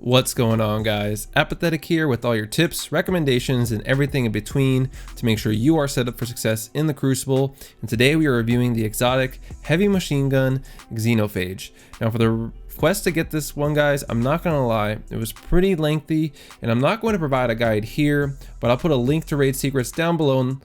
What's going on, guys? Apathettic here with all your tips, recommendations, and everything in between to make sure you are set up for success in the Crucible. And today we are reviewing the exotic heavy machine gun Xenophage. Now for the quest to get this one, guys, I'm not gonna lie, it was pretty lengthy, and I'm not going to provide a guide here, but I'll put a link to raid secrets down below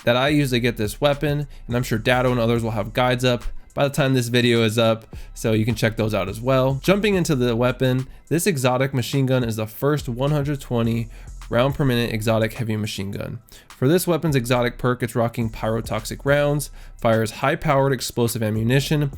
that I use to get this weapon, and I'm sure Dado and others will have guides up by the time this video is up, so you can check those out as well. Jumping into the weapon, this exotic machine gun is the first 120 round per minute exotic heavy machine gun. For this weapon's exotic perk, it's rocking pyrotoxic rounds, fires high powered explosive ammunition,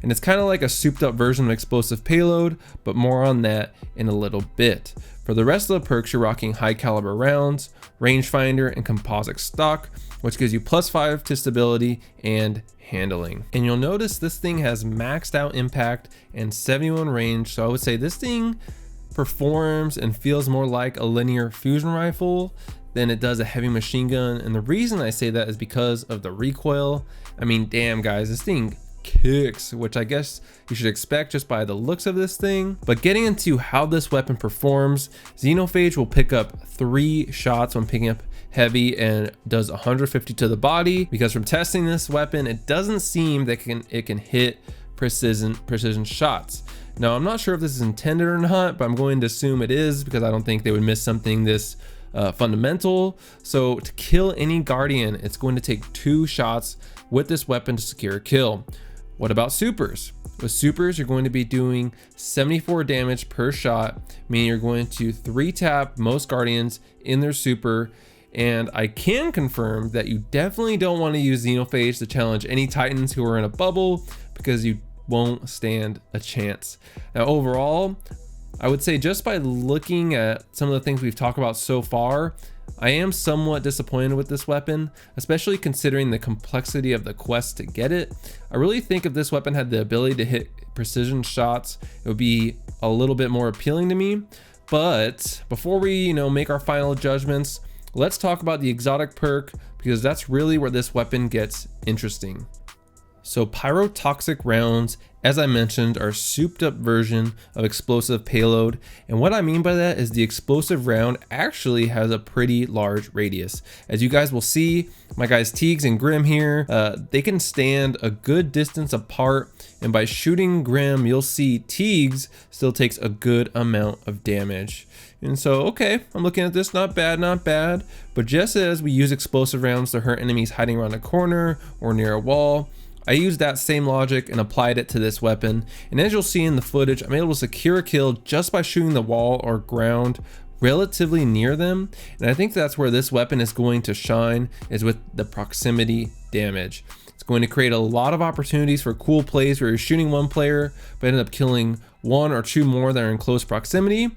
and it's kind of like a souped up version of Explosive Payload, but more on that in a little bit. For the rest of the perks, you're rocking high caliber rounds, rangefinder, and composite stock, which gives you +5 to stability and handling. And you'll notice this thing has maxed out impact and 71 range, so I would say this thing performs and feels more like a linear fusion rifle than it does a heavy machine gun. And the reason I say that is because of the recoil. I mean, damn guys, this thing kicks, which I guess you should expect just by the looks of this thing. But getting into how this weapon performs, Xenophage will pick up 3 shots when picking up heavy and does 150 to the body, because from testing this weapon, it doesn't seem that it can hit precision shots. Now I'm not sure if this is intended or not, but I'm going to assume it is, because I don't think they would miss something this fundamental. So to kill any guardian, it's going to take 2 shots with this weapon to secure a kill. What about supers? With supers, you're going to be doing 74 damage per shot, meaning you're going to 3-tap most guardians in their super. And I can confirm that you definitely don't want to use Xenophage to challenge any titans who are in a bubble, because you won't stand a chance. Now overall, I would say just by looking at some of the things we've talked about so far, I am somewhat disappointed with this weapon, especially considering the complexity of the quest to get it. I really think if this weapon had the ability to hit precision shots, it would be a little bit more appealing to me. But before we, make our final judgments, let's talk about the exotic perk, because that's really where this weapon gets interesting. So pyrotoxic rounds, as I mentioned, are a souped up version of explosive payload. And what I mean by that is the explosive round actually has a pretty large radius. As you guys will see, my guys Teagues and Grim here, they can stand a good distance apart. And by shooting Grim, you'll see Teagues still takes a good amount of damage. And so, okay, I'm looking at this, not bad. But just as we use explosive rounds to hurt enemies hiding around a corner or near a wall, I used that same logic and applied it to this weapon. And as you'll see in the footage, I'm able to secure a kill just by shooting the wall or ground relatively near them. And I think that's where this weapon is going to shine, is with the proximity damage. It's going to create a lot of opportunities for cool plays where you're shooting one player but end up killing 1 or 2 more that are in close proximity.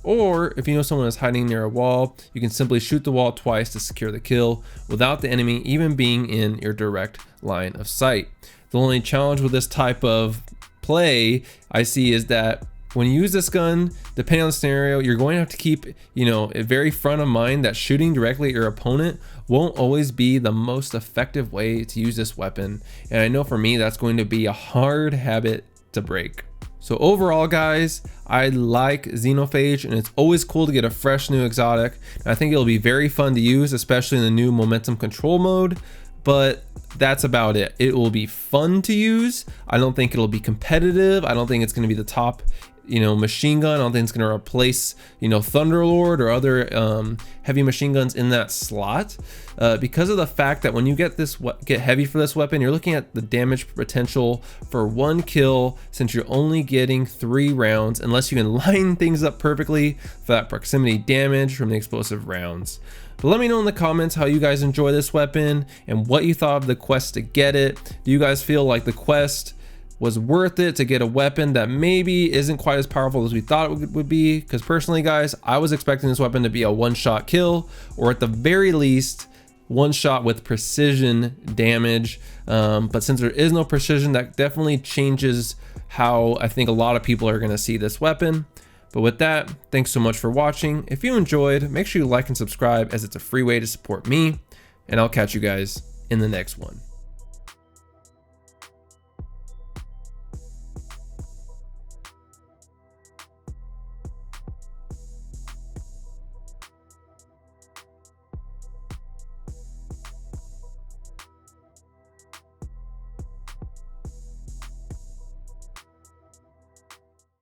Or if you know someone is hiding near a wall, you can simply shoot the wall twice to secure the kill without the enemy even being in your direct line of sight. The only challenge with this type of play I see is that when you use this gun, depending on the scenario, you're going to have to keep, it very front of mind that shooting directly at your opponent won't always be the most effective way to use this weapon. And I know for me, that's going to be a hard habit to break. So overall, guys, I like Xenophage, and it's always cool to get a fresh new exotic. And I think it'll be very fun to use, especially in the new momentum control mode, but that's about it. It will be fun to use. I don't think it'll be competitive. I don't think it's going to be the top machine gun. I don't think it's going to replace Thunderlord or other heavy machine guns in that slot, because of the fact that when you get heavy for this weapon, you're looking at the damage potential for 1 kill, since you're only getting 3 rounds, unless you can line things up perfectly for that proximity damage from the explosive rounds. But let me know in the comments how you guys enjoy this weapon and what you thought of the quest to get it. Do you guys feel like the quest was worth it to get a weapon that maybe isn't quite as powerful as we thought it would be? Because personally, guys, I was expecting this weapon to be a 1-shot kill, or at the very least 1 shot with precision damage. But since there is no precision, that definitely changes how I think a lot of people are going to see this weapon. But with that, thanks so much for watching. If you enjoyed, make sure you like and subscribe, as it's a free way to support me, and I'll catch you guys in the next one.